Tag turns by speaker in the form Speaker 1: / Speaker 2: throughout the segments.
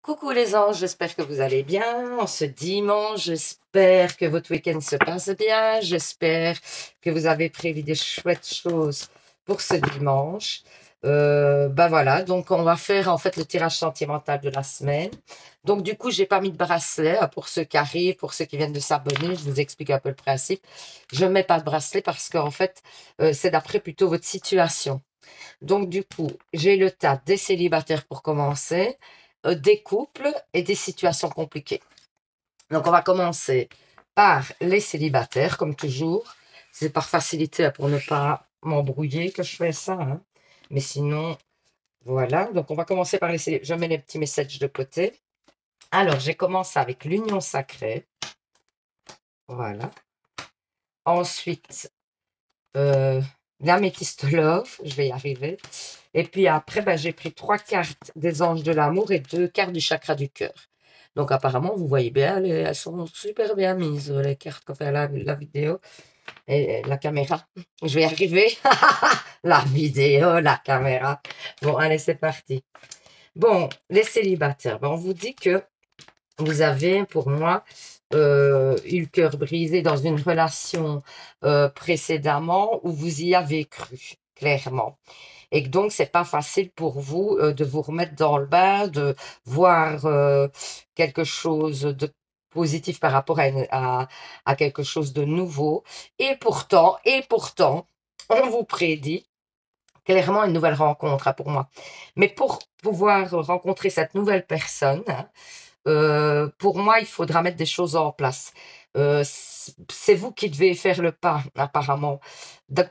Speaker 1: Coucou les anges, j'espère que vous allez bien. En ce dimanche, j'espère que votre week-end se passe bien. J'espère que vous avez prévu des chouettes choses pour ce dimanche. Bah voilà, donc on va faire en fait le tirage sentimental de la semaine. Donc du coup, j'ai pas mis de bracelet pour ceux qui arrivent, pour ceux qui viennent de s'abonner. Je vous explique un peu le principe. Je mets pas de bracelet parce qu'en fait, c'est d'après plutôt votre situation. Donc, du coup, j'ai le tas des célibataires pour commencer, des couples et des situations compliquées. Donc, on va commencer par les célibataires, comme toujours. C'est par facilité pour ne pas m'embrouiller que je fais ça, hein. Mais sinon, voilà. Donc, on va commencer par les célibataires. Je mets les petits messages de côté. Alors, j'ai commencé avec l'union sacrée. Voilà. Ensuite, euh, l'améthyste love. Je vais y arriver. Et puis après, ben, j'ai pris 3 cartes des anges de l'amour et 2 cartes du chakra du cœur. Donc apparemment, vous voyez bien, elles sont super bien mises, les cartes qu'on fait à la vidéo et la caméra. Je vais y arriver. La vidéo, la caméra. Bon, allez, c'est parti. Bon, les célibataires, ben, on vous dit que vous avez, pour moi, eu le cœur brisé dans une relation précédemment où vous y avez cru, clairement. Et que donc, c'est pas facile pour vous de vous remettre dans le bain, de voir quelque chose de positif par rapport à quelque chose de nouveau. Et pourtant, on vous prédit clairement une nouvelle rencontre, hein, pour moi. Mais pour pouvoir rencontrer cette nouvelle personne, hein, pour moi, il faudra mettre des choses en place. C'est vous qui devez faire le pas, apparemment.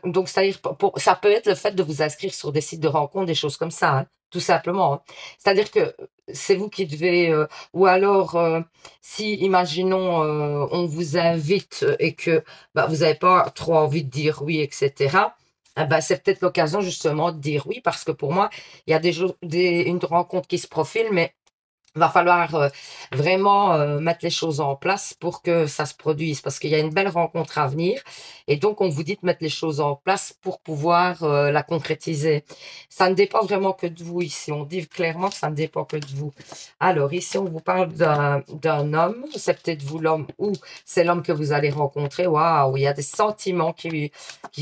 Speaker 1: Donc, c'est-à-dire, ça peut être le fait de vous inscrire sur des sites de rencontres, des choses comme ça, hein, tout simplement, hein. C'est-à-dire que c'est vous qui devez, ou alors, si, imaginons, on vous invite et que bah, vous n'avez pas trop envie de dire oui, etc. Ah bah, c'est peut-être l'occasion justement de dire oui, parce que pour moi, il y a une rencontre qui se profile, mais va falloir vraiment mettre les choses en place pour que ça se produise, parce qu'il y a une belle rencontre à venir. Et donc, on vous dit de mettre les choses en place pour pouvoir la concrétiser. Ça ne dépend vraiment que de vous ici. On dit clairement que ça ne dépend que de vous. Alors, ici, on vous parle d'un homme. C'est peut-être vous l'homme ou c'est l'homme que vous allez rencontrer. Waouh, il y a des sentiments qui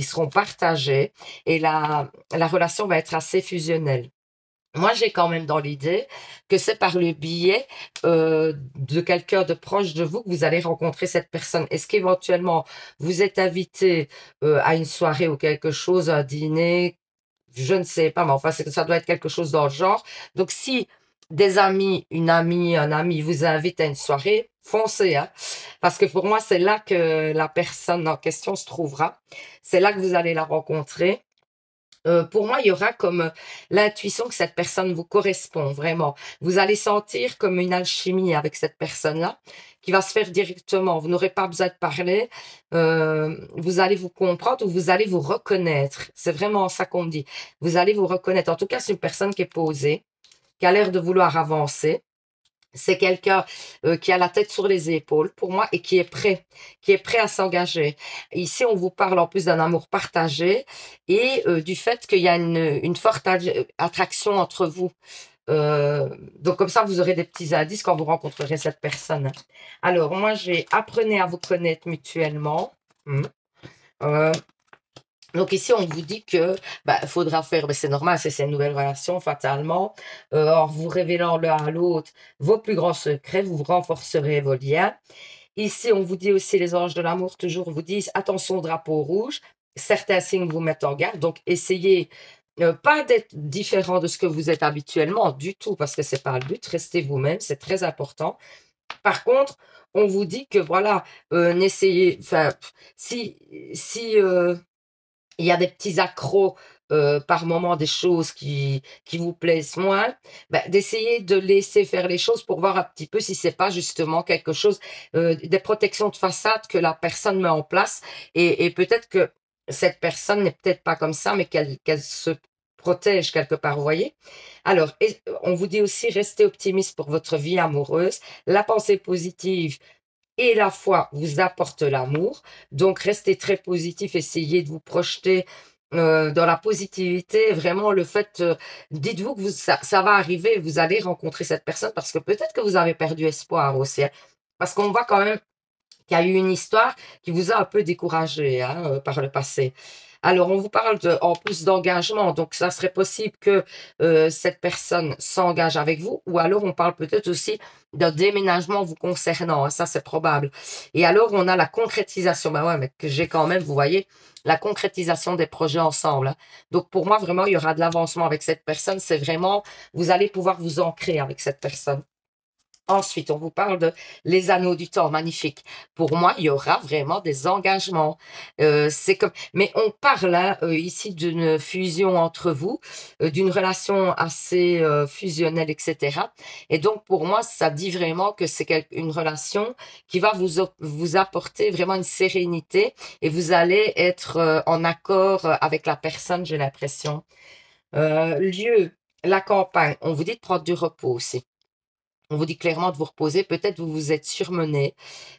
Speaker 1: seront partagés et la relation va être assez fusionnelle. Moi, j'ai quand même dans l'idée que c'est par le biais de quelqu'un de proche de vous que vous allez rencontrer cette personne. Est-ce qu'éventuellement vous êtes invité à une soirée ou quelque chose, un dîner, je ne sais pas, mais enfin, ça doit être quelque chose dans le genre. Donc, si des amis, une amie, un ami vous invite à une soirée, foncez, hein, parce que pour moi, c'est là que la personne en question se trouvera. C'est là que vous allez la rencontrer. Pour moi, il y aura comme l'intuition que cette personne vous correspond vraiment. Vous allez sentir comme une alchimie avec cette personne-là qui va se faire directement. Vous n'aurez pas besoin de parler. Vous allez vous comprendre ou vous allez vous reconnaître. C'est vraiment ça qu'on me dit. Vous allez vous reconnaître. En tout cas, c'est une personne qui est posée, qui a l'air de vouloir avancer. C'est quelqu'un qui a la tête sur les épaules pour moi et qui est prêt à s'engager. Ici, on vous parle en plus d'un amour partagé et du fait qu'il y a une forte attraction entre vous. Donc comme ça, vous aurez des petits indices quand vous rencontrerez cette personne. Alors, moi, j'ai apprenez à vous connaître mutuellement. Euh, donc ici, on vous dit que bah, faudra faire, mais c'est normal, c'est une nouvelle relation, fatalement, en vous révélant l'un à l'autre vos plus grands secrets, vous renforcerez vos liens. Ici, on vous dit aussi, les anges de l'amour toujours vous disent, attention au drapeau rouge, certains signes vous mettent en garde, donc essayez pas d'être différent de ce que vous êtes habituellement, du tout, parce que c'est pas le but, restez vous-même, c'est très important. Par contre, on vous dit que voilà, n'essayez, enfin, si il y a des petits accros par moment, des choses qui vous plaisent moins, ben, d'essayer de laisser faire les choses pour voir un petit peu si c'est pas justement quelque chose, des protections de façade que la personne met en place et peut-être que cette personne n'est peut-être pas comme ça, mais qu'elle se protège quelque part, vous voyez. Alors, on vous dit aussi, restez optimiste pour votre vie amoureuse. La pensée positive et la foi vous apporte l'amour. Donc, restez très positif, essayez de vous projeter dans la positivité, vraiment le fait, dites-vous que ça va arriver, vous allez rencontrer cette personne parce que peut-être que vous avez perdu espoir aussi, hein. Parce qu'on voit quand même qu'il y a eu une histoire qui vous a un peu découragé hein, par le passé. Alors, on vous parle en plus d'engagement, donc ça serait possible que cette personne s'engage avec vous, ou alors on parle peut-être aussi d'un déménagement vous concernant, hein, ça c'est probable. Et alors, on a la concrétisation, ben ouais, mais que j'ai quand même, vous voyez, la concrétisation des projets ensemble, hein. Donc, pour moi, vraiment, il y aura de l'avancement avec cette personne, c'est vraiment, vous allez pouvoir vous ancrer avec cette personne. Ensuite, on vous parle de les anneaux du temps, magnifique. Pour moi, il y aura vraiment des engagements. C'est comme, mais on parle hein, ici d'une fusion entre vous, d'une relation assez fusionnelle, etc. Et donc, pour moi, ça dit vraiment que c'est une relation qui va vous apporter vraiment une sérénité et vous allez être en accord avec la personne, j'ai l'impression. Lieu, la campagne, on vous dit de prendre du repos aussi. On vous dit clairement de vous reposer. Peut-être vous vous êtes surmené.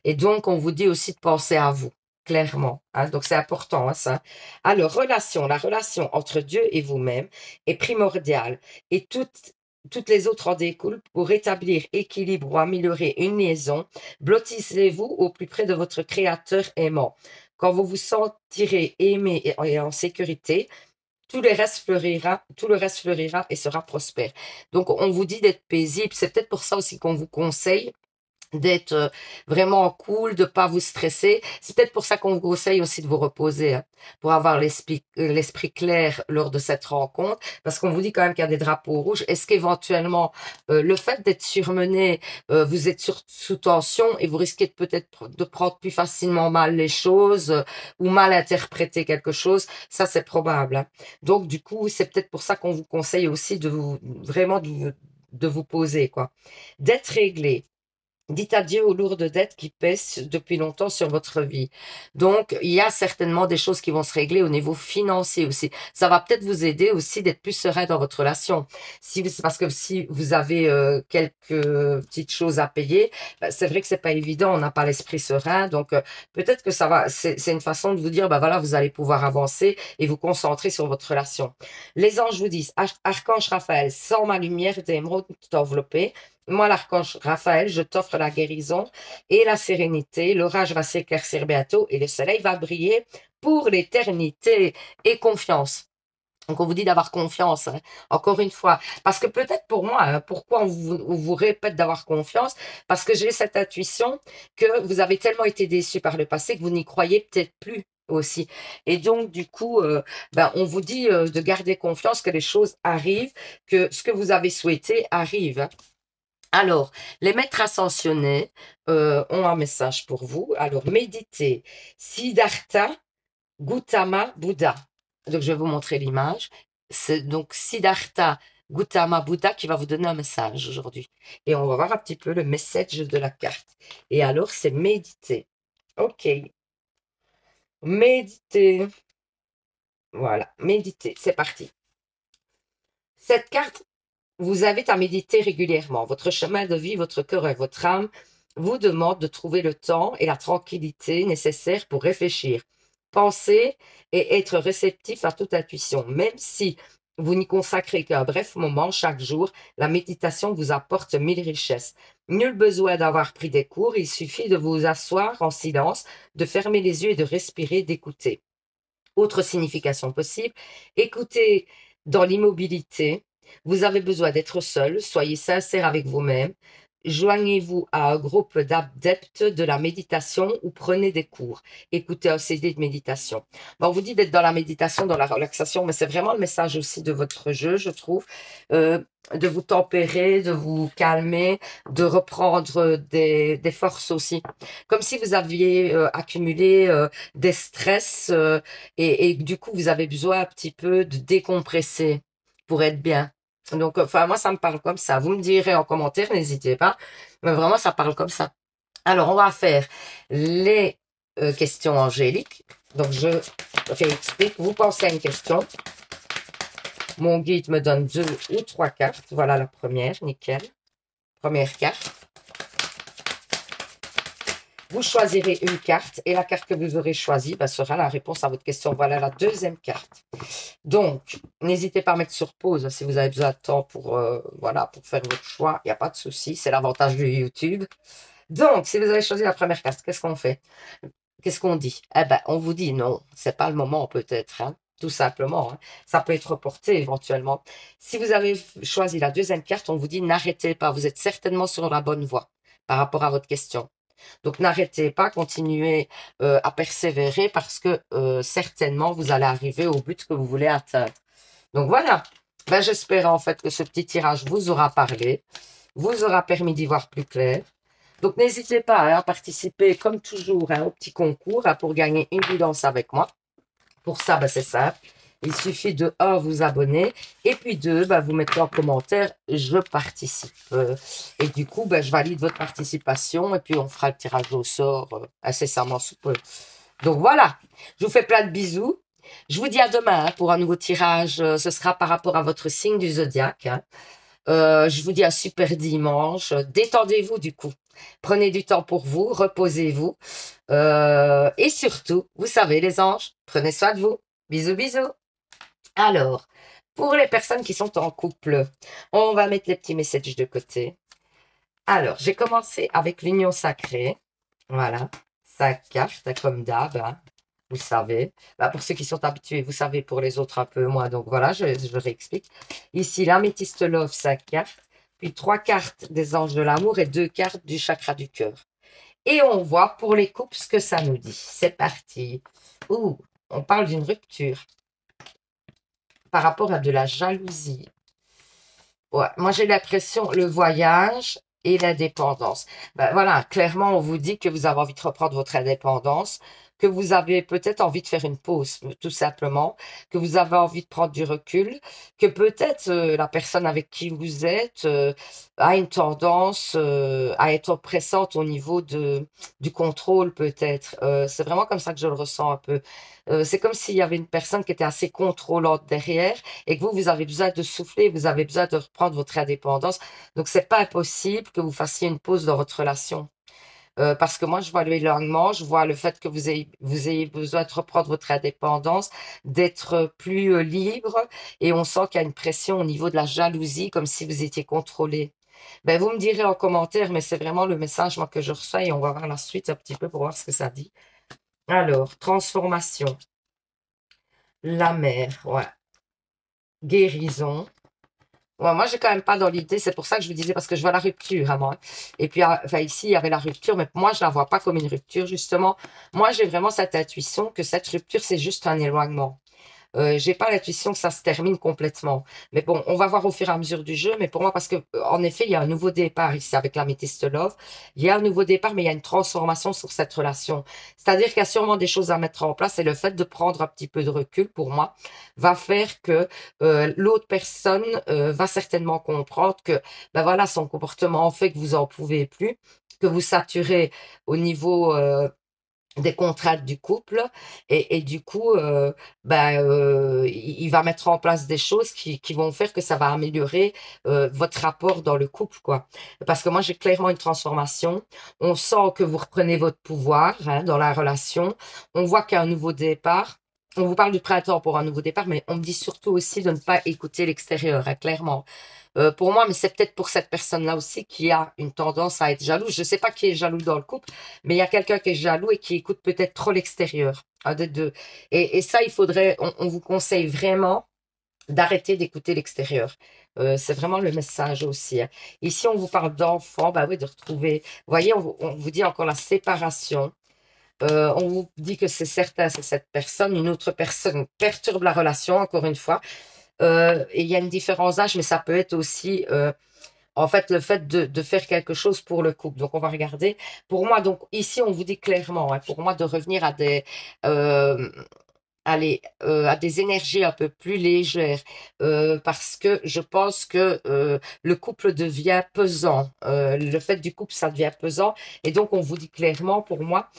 Speaker 1: Et donc, on vous dit aussi de penser à vous, clairement, hein. Donc, c'est important, hein, ça. Alors, la relation entre Dieu et vous-même est primordiale. Et toutes les autres en découlent. Pour rétablir équilibre ou améliorer une liaison, blottissez-vous au plus près de votre Créateur aimant. Quand vous vous sentirez aimé et en sécurité, tout le reste fleurira et sera prospère. Donc, on vous dit d'être paisible. C'est peut-être pour ça aussi qu'on vous conseille d'être vraiment cool, de pas vous stresser. C'est peut-être pour ça qu'on vous conseille aussi de vous reposer, hein, pour avoir l'esprit clair lors de cette rencontre, parce qu'on vous dit quand même qu'il y a des drapeaux rouges. Est-ce qu'éventuellement, le fait d'être surmené, vous êtes sous tension et vous risquez peut-être de prendre plus facilement mal les choses ou mal interpréter quelque chose, ça c'est probable, hein. Donc du coup, c'est peut-être pour ça qu'on vous conseille aussi de vous vraiment de vous poser, quoi. D'être réglé. Dites adieu aux lourdes dettes qui pèsent depuis longtemps sur votre vie. Donc, il y a certainement des choses qui vont se régler au niveau financier aussi. Ça va peut-être vous aider aussi d'être plus serein dans votre relation. Parce que si vous avez quelques petites choses à payer, ben, c'est vrai que c'est pas évident, on n'a pas l'esprit serein. Donc, peut-être que ça va, c'est une façon de vous dire, ben voilà, vous allez pouvoir avancer et vous concentrer sur votre relation. Les anges vous disent, Archange Raphaël, sans ma lumière d'émeraude t'envelopper. Moi, l'archange Raphaël, je t'offre la guérison et la sérénité. L'orage va s'éclaircir bientôt et le soleil va briller pour l'éternité. Et confiance. Donc, on vous dit d'avoir confiance, hein, encore une fois. Parce que peut-être pour moi, hein, pourquoi on vous répète d'avoir confiance? Parce que j'ai cette intuition que vous avez tellement été déçus par le passé que vous n'y croyez peut-être plus aussi. Et donc, du coup, ben, on vous dit de garder confiance que les choses arrivent, que ce que vous avez souhaité arrive, hein. Alors, les maîtres ascensionnés ont un message pour vous. Alors, méditez. Siddhartha Gautama Bouddha. Donc, je vais vous montrer l'image. C'est donc Siddhartha Gautama Bouddha qui va vous donner un message aujourd'hui. Et on va voir un petit peu le message de la carte. Et alors, c'est méditer. OK. Méditer. Voilà, méditer. C'est parti. Cette carte vous avez à méditer régulièrement. Votre chemin de vie, votre cœur et votre âme vous demandent de trouver le temps et la tranquillité nécessaires pour réfléchir, penser et être réceptif à toute intuition. Même si vous n'y consacrez qu'un bref moment chaque jour, la méditation vous apporte mille richesses. Nul besoin d'avoir pris des cours, il suffit de vous asseoir en silence, de fermer les yeux et de respirer, d'écouter. Autre signification possible, écoutez dans l'immobilité. Vous avez besoin d'être seul, soyez sincère avec vous-même. Joignez-vous à un groupe d'adeptes de la méditation ou prenez des cours. Écoutez un CD de méditation. Bon, on vous dit d'être dans la méditation, dans la relaxation, mais c'est vraiment le message aussi de votre jeu, je trouve. De vous tempérer, de vous calmer, de reprendre des forces aussi. Comme si vous aviez accumulé des stress et du coup, vous avez besoin un petit peu de décompresser pour être bien. Donc, enfin, moi, ça me parle comme ça. Vous me direz en commentaire, n'hésitez pas. Mais vraiment, ça parle comme ça. Alors, on va faire les questions angéliques. Donc, je réexplique. Vous pensez à une question. Mon guide me donne 2 ou 3 cartes. Voilà la première, nickel. Première carte. Vous choisirez une carte et la carte que vous aurez choisie sera la réponse à votre question. Voilà la deuxième carte. Donc, n'hésitez pas à mettre sur pause si vous avez besoin de temps pour, voilà, pour faire votre choix. Il n'y a pas de souci, c'est l'avantage de YouTube. Donc, si vous avez choisi la première carte, qu'est-ce qu'on fait? Qu'est-ce qu'on dit? Eh ben, on vous dit non, c'est pas le moment peut-être, hein, tout simplement. Hein. Ça peut être reporté éventuellement. Si vous avez choisi la deuxième carte, on vous dit n'arrêtez pas, vous êtes certainement sur la bonne voie par rapport à votre question. Donc, n'arrêtez pas, continuez à persévérer parce que certainement, vous allez arriver au but que vous voulez atteindre. Donc, voilà. Ben, j'espère en fait que ce petit tirage vous aura parlé, vous aura permis d'y voir plus clair. Donc, n'hésitez pas à participer, comme toujours, au petit concours pour gagner une guidance avec moi. Pour ça, c'est simple. Il suffit de 1, vous abonner. Et puis 2, vous mettez en commentaire, je participe. Et du coup, je valide votre participation. Et puis, on fera le tirage au sort incessamment sous peu. Donc, voilà. Je vous fais plein de bisous. Je vous dis à demain pour un nouveau tirage. Ce sera par rapport à votre signe du zodiaque. Hein. Je vous dis un super dimanche. Détendez-vous du coup. Prenez du temps pour vous, reposez-vous. Et surtout, vous savez les anges, prenez soin de vous. Bisous, bisous. Alors, pour les personnes qui sont en couple, on va mettre les petits messages de côté. Alors, j'ai commencé avec l'union sacrée. Voilà, 5 cartes comme d'hab. Hein. Vous savez. Pour ceux qui sont habitués, vous savez, pour les autres un peu moins. Donc voilà, je réexplique. Ici, l'améthyste love, 5 cartes. Puis 3 cartes des anges de l'amour et 2 cartes du chakra du cœur. Et on voit pour les couples ce que ça nous dit. C'est parti. Ouh, on parle d'une rupture par rapport à de la jalousie. Ouais, moi j'ai l'impression, le voyage et l'indépendance. Voilà, clairement, on vous dit que vous avez envie de reprendre votre indépendance, que vous avez peut-être envie de faire une pause, tout simplement, que vous avez envie de prendre du recul, que peut-être la personne avec qui vous êtes a une tendance à être oppressante au niveau du contrôle, peut-être. C'est vraiment comme ça que je le ressens un peu. C'est comme s'il y avait une personne qui était assez contrôlante derrière et que vous avez besoin de souffler, vous avez besoin de reprendre votre indépendance. Donc, c'est pas impossible que vous fassiez une pause dans votre relation. Parce que moi, je vois l'éloignement, je vois le fait que vous ayez besoin de reprendre votre indépendance, d'être plus libre, et on sent qu'il y a une pression au niveau de la jalousie, comme si vous étiez contrôlé. Vous me direz en commentaire, mais c'est vraiment le message moi, que je reçois, et on va voir la suite un petit peu pour voir ce que ça dit. Alors, transformation. La mer, ouais. Guérison. Ouais, moi, j'ai quand même pas dans l'idée, c'est pour ça que je vous disais, parce que je vois la rupture à moi. Et puis, enfin, ici, il y avait la rupture, mais moi, je la vois pas comme une rupture, justement. Moi, j'ai vraiment cette intuition que cette rupture, c'est juste un éloignement. J'ai pas l'intuition que ça se termine complètement. Mais bon, on va voir au fur et à mesure du jeu. Mais pour moi, parce que en effet, il y a un nouveau départ ici avec la métiste love. Il y a un nouveau départ, mais il y a une transformation sur cette relation. C'est-à-dire qu'il y a sûrement des choses à mettre en place et le fait de prendre un petit peu de recul, pour moi, va faire que l'autre personne va certainement comprendre que, voilà, son comportement fait que vous en pouvez plus, que vous saturez au niveau des contraintes du couple et du coup il va mettre en place des choses qui vont faire que ça va améliorer votre rapport dans le couple quoi parce que moi j'ai clairement une transformation, on sent que vous reprenez votre pouvoir hein, dans la relation, on voit qu'il y a un nouveau départ. On vous parle du printemps pour un nouveau départ, mais on me dit surtout aussi de ne pas écouter l'extérieur, hein, clairement. Pour moi, mais c'est peut-être pour cette personne-là aussi qui a une tendance à être jaloux. Je ne sais pas qui est jaloux dans le couple, mais il y a quelqu'un qui est jaloux et qui écoute peut-être trop l'extérieur. Un des deux. Et ça, il faudrait, on vous conseille vraiment d'arrêter d'écouter l'extérieur. C'est vraiment le message aussi. Hein. Ici, on vous parle d'enfants, oui, de retrouver. Vous voyez, on vous dit encore la séparation. On vous dit que c'est certain, c'est cette personne. Une autre personne perturbe la relation, encore une fois. Et il y a une différence d'âge, mais ça peut être aussi en fait le fait de faire quelque chose pour le couple. Donc on va regarder. Pour moi, donc ici on vous dit clairement, hein, pour moi de revenir à des à des énergies un peu plus légères, parce que je pense que le couple devient pesant. Le fait du couple, ça devient pesant. Et donc, on vous dit clairement, pour moi,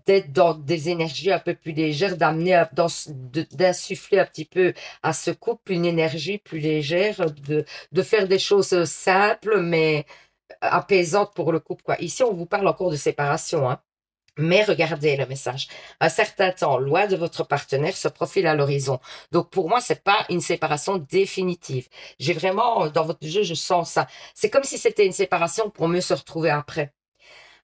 Speaker 1: d'être dans des énergies un peu plus légères, d'insuffler un petit peu à ce couple une énergie plus légère, de faire des choses simples, mais apaisante pour le couple, quoi. Ici, on vous parle encore de séparation, hein. Mais regardez le message. Un certain temps, loin de votre partenaire, se profile à l'horizon. Donc pour moi, c'est pas une séparation définitive. J'ai vraiment, dans votre jeu, je sens ça. C'est comme si c'était une séparation pour mieux se retrouver après.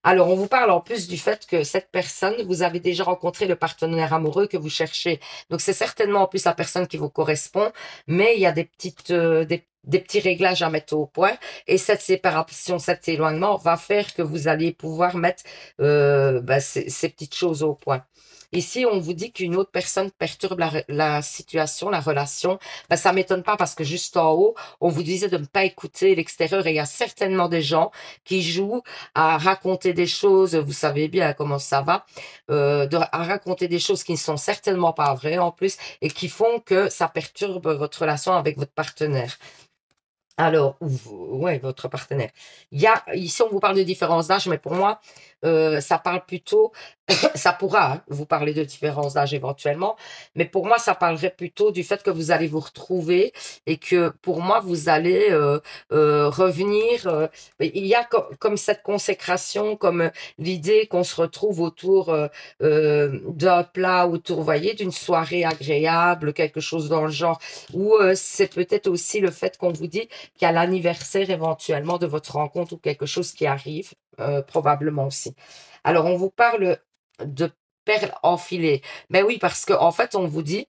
Speaker 1: Alors, on vous parle en plus du fait que cette personne, vous avez déjà rencontré le partenaire amoureux que vous cherchez. Donc, c'est certainement en plus la personne qui vous correspond, mais il y a des petits réglages à mettre au point. Et cette séparation, cet éloignement va faire que vous allez pouvoir mettre ces petites choses au point. Ici, on vous dit qu'une autre personne perturbe la situation, la relation. Ben, ça m'étonne pas parce que juste en haut, on vous disait de ne pas écouter l'extérieur et il y a certainement des gens qui jouent à raconter des choses, vous savez bien comment ça va, à raconter des choses qui ne sont certainement pas vraies en plus et qui font que ça perturbe votre relation avec votre partenaire. Alors, ouais, votre partenaire. Ici, on vous parle de différence d'âge, mais pour moi, ça parle plutôt, ça pourra vous parler de différence d'âge éventuellement, mais pour moi, ça parlerait plutôt du fait que vous allez vous retrouver et que pour moi, vous allez revenir. Il y a comme cette consécration, comme l'idée qu'on se retrouve autour d'un plat, autour, vous voyez, d'une soirée agréable, quelque chose dans le genre, ou c'est peut-être aussi le fait qu'on vous dit qu'il y a l'anniversaire éventuellement de votre rencontre ou quelque chose qui arrive, probablement aussi. Alors, on vous parle de perles enfilées. Mais oui, parce qu'en fait, on vous dit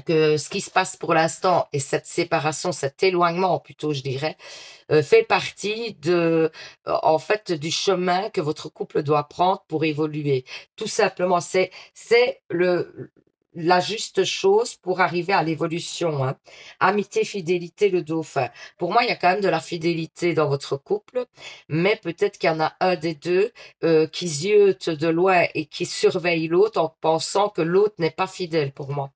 Speaker 1: que ce qui se passe pour l'instant et cette séparation, cet éloignement plutôt, je dirais, fait partie en fait, du chemin que votre couple doit prendre pour évoluer. Tout simplement, c'est la juste chose pour arriver à l'évolution, hein. Amitié, fidélité, le dauphin. Pour moi, il y a quand même de la fidélité dans votre couple, mais peut-être qu'il y en a un des deux qui ziote de loin et qui surveille l'autre en pensant que l'autre n'est pas fidèle pour moi.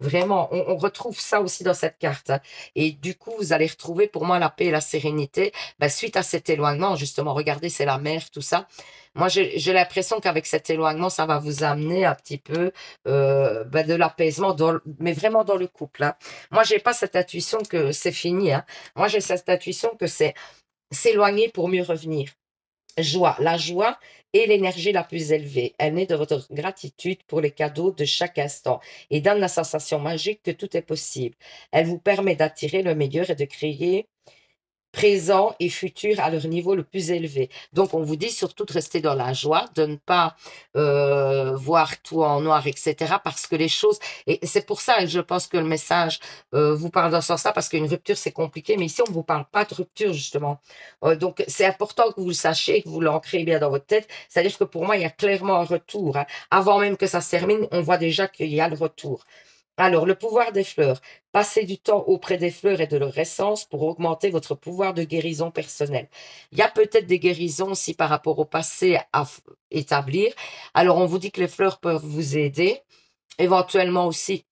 Speaker 1: Vraiment, on retrouve ça aussi dans cette carte, hein. Et du coup, vous allez retrouver pour moi la paix et la sérénité. Ben, suite à cet éloignement, justement, regardez, c'est la mer, tout ça. Moi, j'ai l'impression qu'avec cet éloignement, ça va vous amener un petit peu de l'apaisement, mais vraiment dans le couple, hein. Moi, j'ai pas cette intuition que c'est fini, hein. Moi, j'ai cette intuition que c'est s'éloigner pour mieux revenir. Joie. La joie est l'énergie la plus élevée. Elle naît de votre gratitude pour les cadeaux de chaque instant et donne la sensation magique que tout est possible. Elle vous permet d'attirer le meilleur et de créer présent et futur à leur niveau le plus élevé. Donc, on vous dit surtout de rester dans la joie, de ne pas voir tout en noir, etc. Parce que les choses, et c'est pour ça, je pense que le message vous parle dans ce sens-là, parce qu'une rupture, c'est compliqué, mais ici, on ne vous parle pas de rupture, justement. Donc, c'est important que vous le sachiez, que vous l'ancrez bien dans votre tête. C'est-à-dire que pour moi, il y a clairement un retour, hein. Avant même que ça se termine, on voit déjà qu'il y a le retour. Alors, le pouvoir des fleurs. Passez du temps auprès des fleurs et de leur essence pour augmenter votre pouvoir de guérison personnelle. Il y a peut-être des guérisons aussi par rapport au passé à établir. Alors, on vous dit que les fleurs peuvent vous aider. Éventuellement aussi,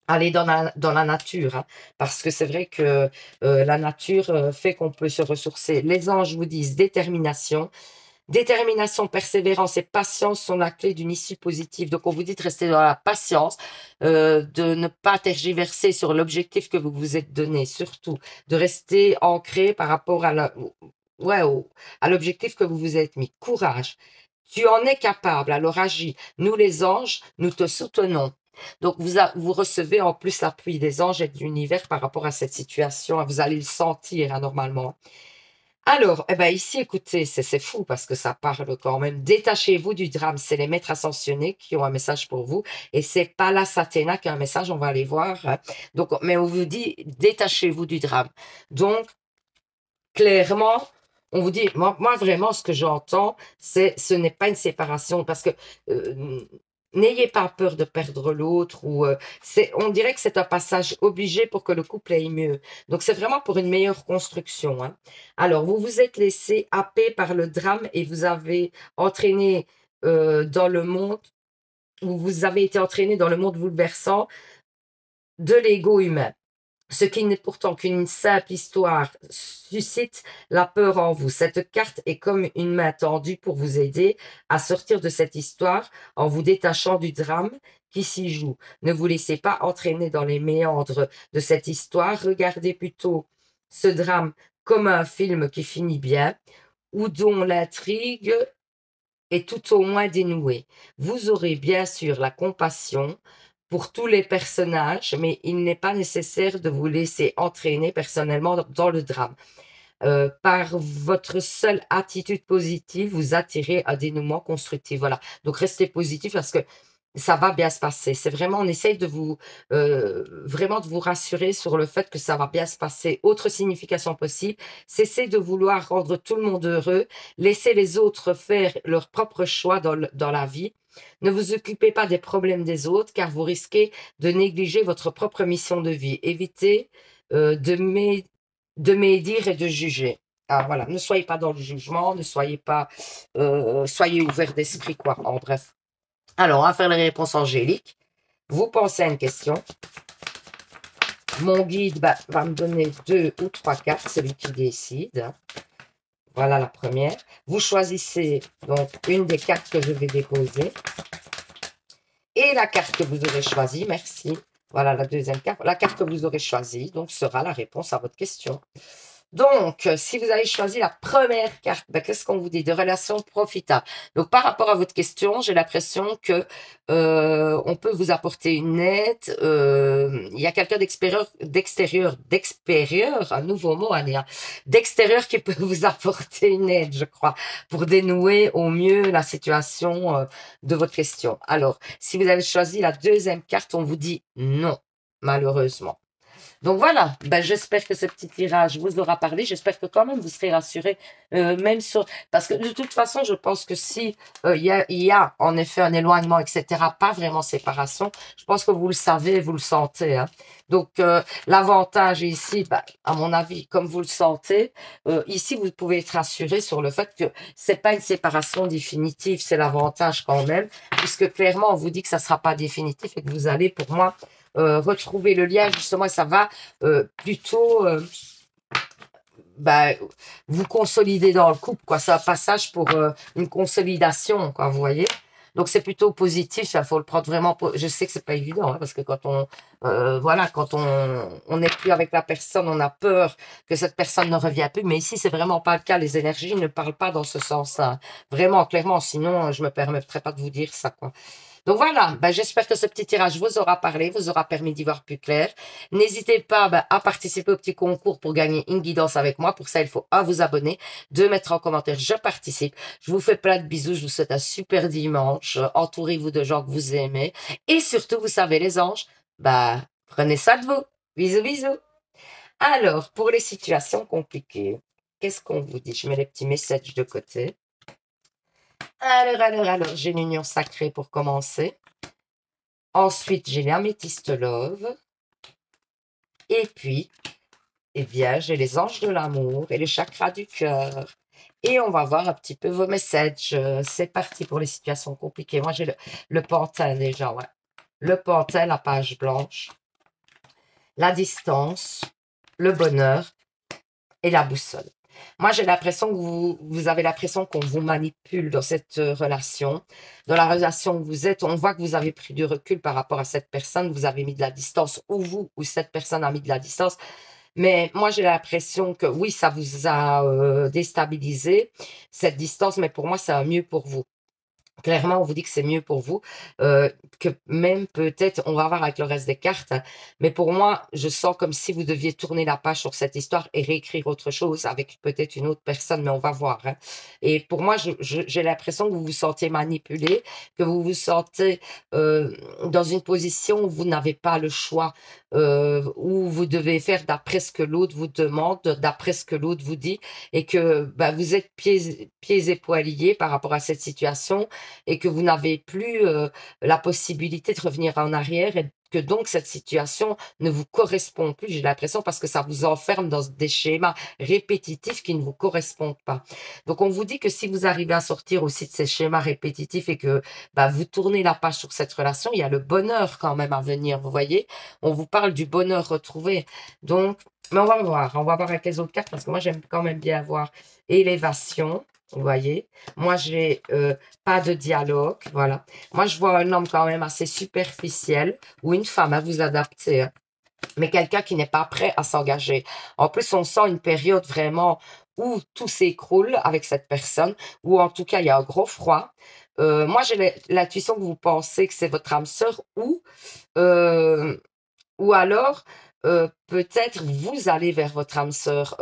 Speaker 1: aller dans la nature, hein, parce que c'est vrai que la nature fait qu'on peut se ressourcer. Les anges vous disent détermination. Détermination, persévérance et patience sont la clé d'une issue positive. Donc, on vous dit de rester dans la patience, de ne pas tergiverser sur l'objectif que vous vous êtes donné, surtout de rester ancré par rapport ouais, à l'objectif que vous vous êtes mis. Courage. Tu en es capable, alors agis. Nous, les anges, nous te soutenons. Donc, vous recevez en plus l'appui des anges et de l'univers par rapport à cette situation. Vous allez le sentir, hein, normalement. Alors, eh ben ici, écoutez, c'est fou parce que ça parle quand même. Détachez-vous du drame. C'est les maîtres ascensionnés qui ont un message pour vous. Et c'est Pallas Athéna qui a un message, on va aller voir, hein. Donc, mais on vous dit, détachez-vous du drame. Donc, clairement, on vous dit, moi vraiment, ce que j'entends, ce n'est pas une séparation parce que n'ayez pas peur de perdre l'autre ou on dirait que c'est un passage obligé pour que le couple aille mieux. Donc c'est vraiment pour une meilleure construction, hein. Alors vous vous êtes laissé happer par le drame et vous avez entraîné dans le monde, ou vous avez été entraîné dans le monde bouleversant de l'ego humain. Ce qui n'est pourtant qu'une simple histoire suscite la peur en vous. Cette carte est comme une main tendue pour vous aider à sortir de cette histoire en vous détachant du drame qui s'y joue. Ne vous laissez pas entraîner dans les méandres de cette histoire. Regardez plutôt ce drame comme un film qui finit bien ou dont l'intrigue est tout au moins dénouée. Vous aurez bien sûr la compassion pour tous les personnages, mais il n'est pas nécessaire de vous laisser entraîner personnellement dans le drame. Par votre seule attitude positive, vous attirez un dénouement constructif. Voilà. Donc, restez positif parce que ça va bien se passer. C'est vraiment, on essaye de vous, vraiment de vous rassurer sur le fait que ça va bien se passer. Autre signification possible, cessez de vouloir rendre tout le monde heureux. Laissez les autres faire leur propre choix dans la vie. Ne vous occupez pas des problèmes des autres car vous risquez de négliger votre propre mission de vie. Évitez de médire et de juger. Ah, voilà, ne soyez pas dans le jugement, ne soyez pas, soyez ouvert d'esprit, quoi, en bref. Alors, on va faire les réponses angéliques. Vous pensez à une question. Mon guide va me donner 2 ou 3 cartes, c'est lui qui décide. Voilà la première. Vous choisissez donc une des cartes que je vais déposer. Et la carte que vous aurez choisie, merci. Voilà la deuxième carte. La carte que vous aurez choisie, donc, sera la réponse à votre question. Donc, si vous avez choisi la première carte, qu'est-ce qu'on vous dit? De relations profitables. Donc, par rapport à votre question, j'ai l'impression que on peut vous apporter une aide. Il y a quelqu'un d'extérieur, un nouveau mot, Anéa, d'extérieur qui peut vous apporter une aide, je crois, pour dénouer au mieux la situation de votre question. Alors, si vous avez choisi la deuxième carte, on vous dit non, malheureusement. Donc voilà, j'espère que ce petit tirage vous aura parlé. J'espère que quand même vous serez rassurés, même sur... Parce que de toute façon, je pense que si il y a en effet un éloignement, etc., pas vraiment séparation, je pense que vous le savez, vous le sentez. Hein. Donc l'avantage ici, à mon avis, comme vous le sentez, ici vous pouvez être rassuré sur le fait que c'est pas une séparation définitive, c'est l'avantage quand même, puisque clairement on vous dit que ça sera pas définitif et que vous allez, pour moi, retrouver le lien, justement, ça va plutôt vous consolider dans le couple, quoi. C'est un passage pour une consolidation, quoi, vous voyez. Donc c'est plutôt positif, il faut le prendre vraiment. Je sais que c'est pas évident, hein, parce que quand on voilà, quand on n'est plus avec la personne, on a peur que cette personne ne revienne plus. Mais ici, c'est vraiment pas le cas. Les énergies ne parlent pas dans ce sens-là. Vraiment, clairement. Sinon, je me permettrais pas de vous dire ça, quoi. Donc voilà, j'espère que ce petit tirage vous aura parlé, vous aura permis d'y voir plus clair. N'hésitez pas à participer au petit concours pour gagner une guidance avec moi. Pour ça, il faut vous abonner, 2 mettre en commentaire je participe. Je vous fais plein de bisous, je vous souhaite un super dimanche. Entourez-vous de gens que vous aimez. Et surtout, vous savez les anges, prenez ça de vous. Bisous, bisous. Alors, pour les situations compliquées, qu'est-ce qu'on vous dit? Je mets les petits messages de côté. Alors, j'ai l'union sacrée pour commencer. Ensuite, j'ai l'améthyste love. Et puis, j'ai les anges de l'amour et les chakras du cœur. Et on va voir un petit peu vos messages. C'est parti pour les situations compliquées. Moi, j'ai le pantin déjà, ouais. Le pantin, la page blanche, la distance, le bonheur et la boussole. Moi, j'ai l'impression que vous avez l'impression qu'on vous manipule dans cette relation. Dans la relation où vous êtes, on voit que vous avez pris du recul par rapport à cette personne. Vous avez mis de la distance, ou vous, ou cette personne a mis de la distance. Mais moi, j'ai l'impression que oui, ça vous a déstabilisé, cette distance, mais pour moi, c'est un mieux pour vous. Clairement, on vous dit que c'est mieux pour vous, que même peut-être, on va voir avec le reste des cartes, hein, mais pour moi, je sens comme si vous deviez tourner la page sur cette histoire et réécrire autre chose avec peut-être une autre personne, mais on va voir. Hein. Et pour moi, j'ai l'impression que vous vous sentiez manipulé, que vous vous sentez dans une position où vous n'avez pas le choix, où vous devez faire d'après ce que l'autre vous demande, d'après ce que l'autre vous dit, et que vous êtes pieds et poings liés par rapport à cette situation, et que vous n'avez plus la possibilité de revenir en arrière et que donc cette situation ne vous correspond plus, j'ai l'impression, parce que ça vous enferme dans des schémas répétitifs qui ne vous correspondent pas. Donc on vous dit que si vous arrivez à sortir aussi de ces schémas répétitifs et que vous tournez la page sur cette relation, il y a le bonheur quand même à venir, vous voyez. On vous parle du bonheur retrouvé. Donc, mais on va voir avec les autres cartes, parce que moi j'aime quand même bien avoir élévation. Vous voyez, moi, j'ai pas de dialogue, voilà. Moi, je vois un homme quand même assez superficiel, ou une femme, à vous adapter, hein, mais quelqu'un qui n'est pas prêt à s'engager. En plus, on sent une période vraiment ou tout s'écroule avec cette personne, ou en tout cas, il y a un gros froid. Moi, j'ai l'intuition que vous pensez que c'est votre âme sœur euh, ou alors, peut-être vous allez vers votre âme sœur,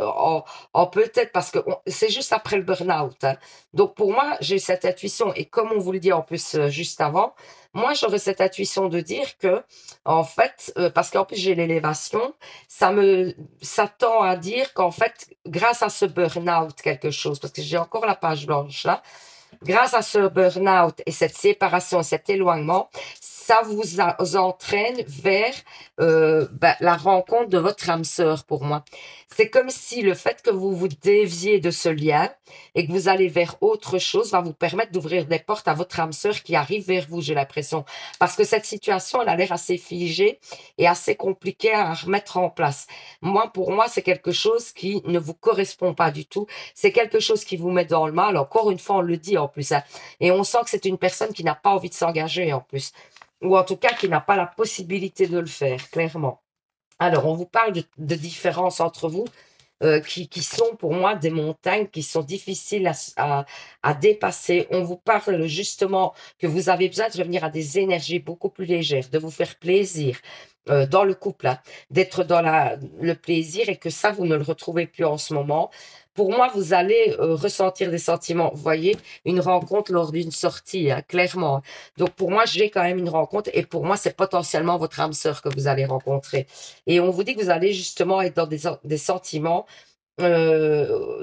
Speaker 1: en peut-être parce que c'est juste après le burn-out, hein. Donc pour moi, j'ai cette intuition et comme on vous le dit en plus juste avant, moi j'aurais cette intuition de dire que en fait, parce qu'en plus j'ai l'élévation, ça tend à dire qu'en fait, grâce à ce burn-out quelque chose, parce que j'ai encore la page blanche là, grâce à ce burn-out et cette séparation, cet éloignement, ça vous entraîne vers la rencontre de votre âme sœur pour moi. C'est comme si le fait que vous vous déviez de ce lien et que vous allez vers autre chose va vous permettre d'ouvrir des portes à votre âme sœur qui arrive vers vous, j'ai l'impression. Parce que cette situation, elle a l'air assez figée et assez compliquée à remettre en place. Moi, pour moi, c'est quelque chose qui ne vous correspond pas du tout. C'est quelque chose qui vous met dans le mal. Encore une fois, on le dit en plus, hein. Et on sent que c'est une personne qui n'a pas envie de s'engager en plus. Ou en tout cas, qui n'a pas la possibilité de le faire, clairement. Alors, on vous parle de différences entre vous qui sont pour moi des montagnes qui sont difficiles à dépasser. On vous parle justement que vous avez besoin de revenir à des énergies beaucoup plus légères, de vous faire plaisir dans le couple, hein, d'être dans le plaisir et que ça, vous ne le retrouvez plus en ce moment. Pour moi, vous allez ressentir des sentiments. Vous voyez, une rencontre lors d'une sortie, hein, clairement. Donc, pour moi, j'ai quand même une rencontre et pour moi, c'est potentiellement votre âme sœur que vous allez rencontrer. Et on vous dit que vous allez justement être dans des sentiments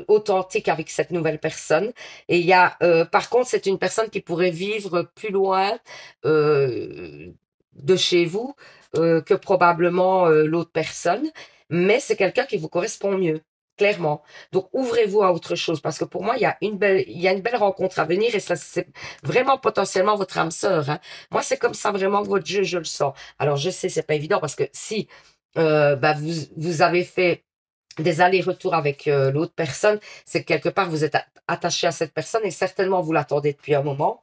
Speaker 1: authentique avec cette nouvelle personne. Et il y a, par contre, c'est une personne qui pourrait vivre plus loin de chez vous que probablement l'autre personne, mais c'est quelqu'un qui vous correspond mieux. Clairement. Donc, ouvrez-vous à autre chose parce que pour moi, il y a une belle rencontre à venir et ça, c'est vraiment potentiellement votre âme sœur, hein. Moi, c'est comme ça vraiment que votre jeu, je le sens. Alors, je sais, c'est pas évident parce que si vous avez fait des allers-retours avec l'autre personne, c'est que quelque part vous êtes attaché à cette personne et certainement vous l'attendez depuis un moment.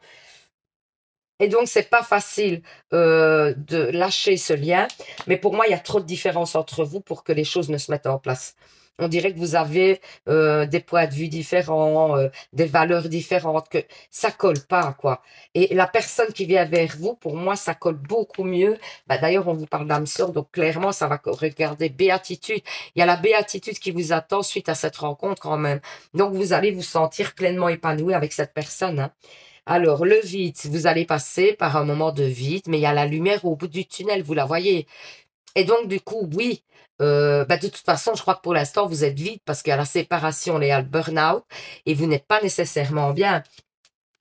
Speaker 1: Et donc c'est pas facile de lâcher ce lien, mais pour moi il y a trop de différences entre vous pour que les choses ne se mettent en place. On dirait que vous avez des points de vue différents, des valeurs différentes, que ça colle pas quoi. Et la personne qui vient vers vous, pour moi, ça colle beaucoup mieux. Bah, d'ailleurs, on vous parle d'âme sœur, donc clairement, ça va regarder béatitude. Il y a la béatitude qui vous attend suite à cette rencontre quand même. Donc vous allez vous sentir pleinement épanoui avec cette personne, hein. Alors, le vide, vous allez passer par un moment de vide, mais il y a la lumière au bout du tunnel, vous la voyez. Et donc, du coup, oui, de toute façon, je crois que pour l'instant, vous êtes vide parce qu'il y a la séparation, il y a le burn-out, et vous n'êtes pas nécessairement bien.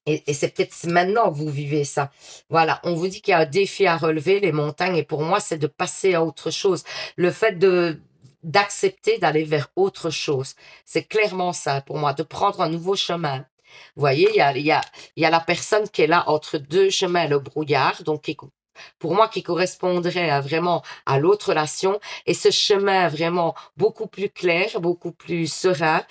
Speaker 1: Et c'est peut-être maintenant que vous vivez ça. Voilà, on vous dit qu'il y a un défi à relever, les montagnes, et pour moi, c'est de passer à autre chose. Le fait d'accepter d'aller vers autre chose. C'est clairement ça pour moi, de prendre un nouveau chemin. Vous voyez, il y a la personne qui est là entre deux chemins, le brouillard, donc pour moi qui correspondrait vraiment à l'autre relation et ce chemin vraiment beaucoup plus clair, beaucoup plus serein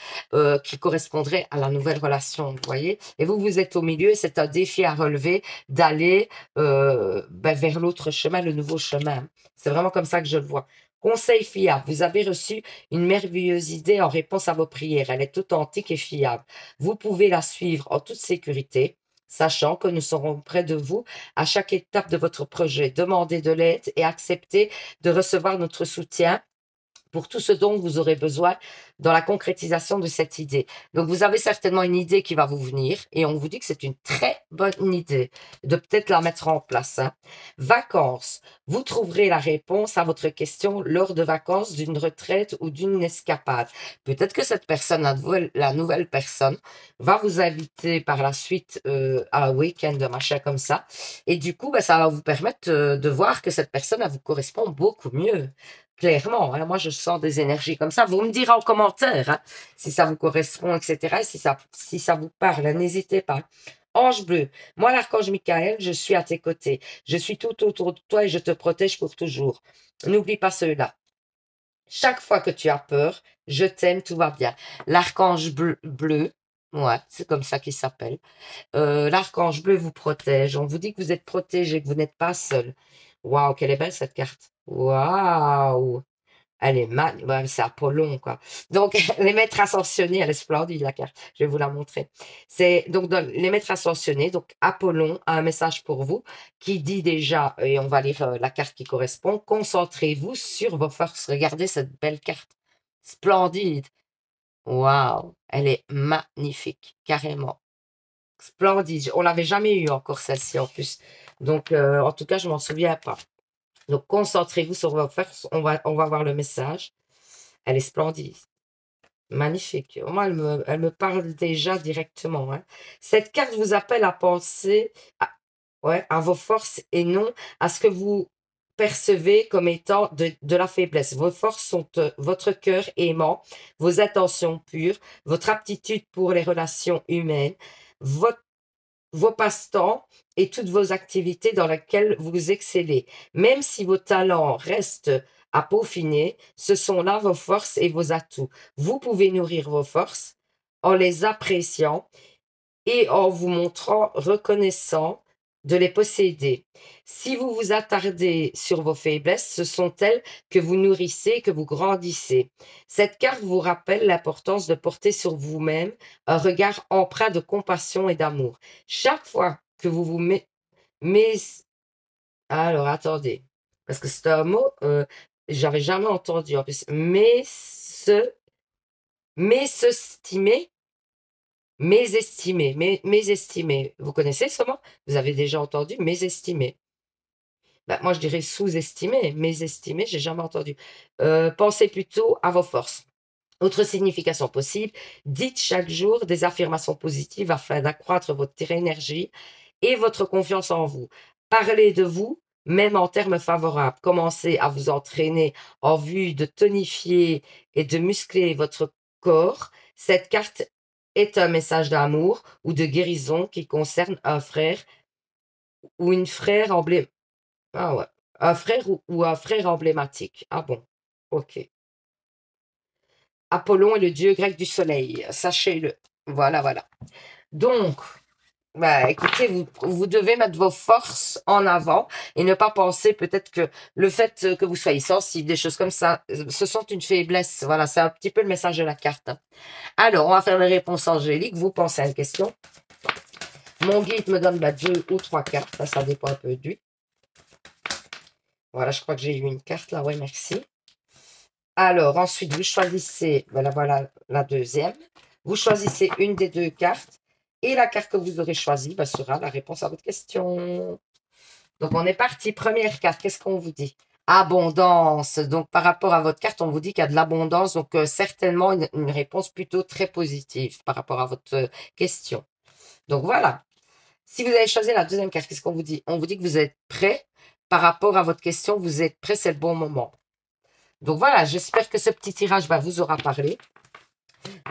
Speaker 1: qui correspondrait à la nouvelle relation, vous voyez. Et vous êtes au milieu, c'est un défi à relever d'aller vers l'autre chemin, le nouveau chemin. C'est vraiment comme ça que je le vois. Conseil fiable, vous avez reçu une merveilleuse idée en réponse à vos prières. Elle est authentique et fiable. Vous pouvez la suivre en toute sécurité, sachant que nous serons près de vous à chaque étape de votre projet. Demandez de l'aide et acceptez de recevoir notre soutien pour tout ce dont vous aurez besoin dans la concrétisation de cette idée. Donc, vous avez certainement une idée qui va vous venir et on vous dit que c'est une très bonne idée de peut-être la mettre en place, hein. Vacances. Vous trouverez la réponse à votre question lors de vacances, d'une retraite ou d'une escapade. Peut-être que cette personne, la nouvelle personne, va vous inviter par la suite à un week-end, de machin comme ça. Et du coup, ça va vous permettre de voir que cette personne, elle vous correspond beaucoup mieux. Clairement, hein, moi je sens des énergies comme ça. Vous me direz en commentaire hein, si ça vous correspond, etc. Et si ça vous parle, hein, n'hésitez pas. Ange bleu, moi l'archange Michael, je suis à tes côtés. Je suis tout autour de toi et je te protège pour toujours. N'oublie pas cela. Chaque fois que tu as peur, je t'aime, tout va bien. L'archange bleu, ouais, c'est comme ça qu'il s'appelle. L'archange bleu vous protège. On vous dit que vous êtes protégé, que vous n'êtes pas seul. Waouh, quelle est belle cette carte. Waouh. Elle est mal, ouais, c'est Apollon, quoi. Donc, les maîtres ascensionnés, elle est splendide, la carte. Je vais vous la montrer. C'est donc dans les maîtres ascensionnés. Donc, Apollon a un message pour vous qui dit déjà, et on va lire la carte qui correspond, concentrez-vous sur vos forces. Regardez cette belle carte. Splendide. Waouh, elle est magnifique, carrément. Splendide. On l'avait jamais eu encore celle-ci en plus. Donc, en tout cas, je m'en souviens pas. Donc, concentrez-vous sur vos forces. On va voir le message. Elle est splendide. Magnifique. Moi, elle me parle déjà directement, hein. Cette carte vous appelle à penser ouais, à vos forces et non à ce que vous percevez comme étant de la faiblesse. Vos forces sont votre cœur aimant, vos intentions pures, votre aptitude pour les relations humaines, vos passe-temps et toutes vos activités dans lesquelles vous excellez. Même si vos talents restent à peaufiner, ce sont là vos forces et vos atouts. Vous pouvez nourrir vos forces en les appréciant et en vous montrant reconnaissant de les posséder. Si vous vous attardez sur vos faiblesses, ce sont elles que vous nourrissez, que vous grandissez. Cette carte vous rappelle l'importance de porter sur vous-même un regard empreint de compassion et d'amour. Chaque fois que vous vous alors, attendez, parce que c'est un mot, j'avais jamais entendu en plus. Mésestimer, mésestimer. Vous connaissez ce mot? Vous avez déjà entendu mésestimer. Ben, moi, je dirais sous-estimer, mésestimer, j'ai jamais entendu. Pensez plutôt à vos forces. Autre signification possible, dites chaque jour des affirmations positives afin d'accroître votre énergie et votre confiance en vous. Parlez de vous, même en termes favorables. Commencez à vous entraîner en vue de tonifier et de muscler votre corps. Cette carte est un message d'amour ou de guérison qui concerne un frère ou une frère Ah ouais, un frère ou un frère emblématique. Ah bon, ok. Apollon est le dieu grec du soleil, sachez-le. Voilà, voilà. Donc, bah, écoutez, vous devez mettre vos forces en avant et ne pas penser peut-être que le fait que vous soyez sensible, des choses comme ça, ce sont une faiblesse. Voilà, c'est un petit peu le message de la carte. Alors, on va faire les réponses angéliques. Vous pensez à une question. Mon guide me donne 2 ou 3 cartes. Ça dépend un peu de lui. Voilà, je crois que j'ai eu une carte là. Ouais, merci. Alors, ensuite, vous choisissez, voilà la deuxième. Vous choisissez une des 2 cartes et la carte que vous aurez choisie sera la réponse à votre question. Donc, on est parti. Première carte, qu'est-ce qu'on vous dit? Abondance. Donc, par rapport à votre carte, on vous dit qu'il y a de l'abondance. Donc, certainement une réponse plutôt très positive par rapport à votre question. Donc, voilà. Si vous avez choisi la deuxième carte, qu'est-ce qu'on vous dit? On vous dit que vous êtes prêt par rapport à votre question. Vous êtes prêt, c'est le bon moment. Donc voilà, j'espère que ce petit tirage vous aura parlé,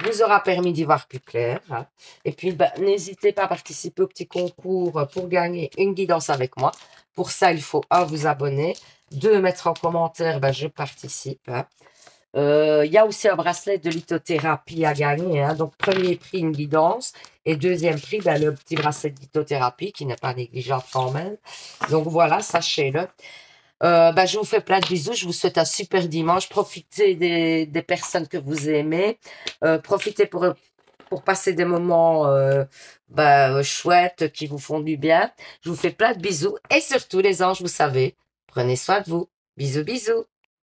Speaker 1: vous aura permis d'y voir plus clair. Hein. Et puis, n'hésitez pas à participer au petit concours pour gagner une guidance avec moi. Pour ça, il faut 1, vous abonner, 2, mettre en commentaire, je participe. Hein. Il y a aussi un bracelet de lithothérapie à gagner. Hein. Donc, premier prix, une guidance. Et deuxième prix, le petit bracelet de lithothérapie qui n'est pas négligeable quand même. Donc, voilà, sachez-le. Je vous fais plein de bisous. Je vous souhaite un super dimanche. Profitez des personnes que vous aimez. Profitez pour passer des moments chouettes qui vous font du bien. Je vous fais plein de bisous. Et surtout, les anges, vous savez, prenez soin de vous. Bisous, bisous.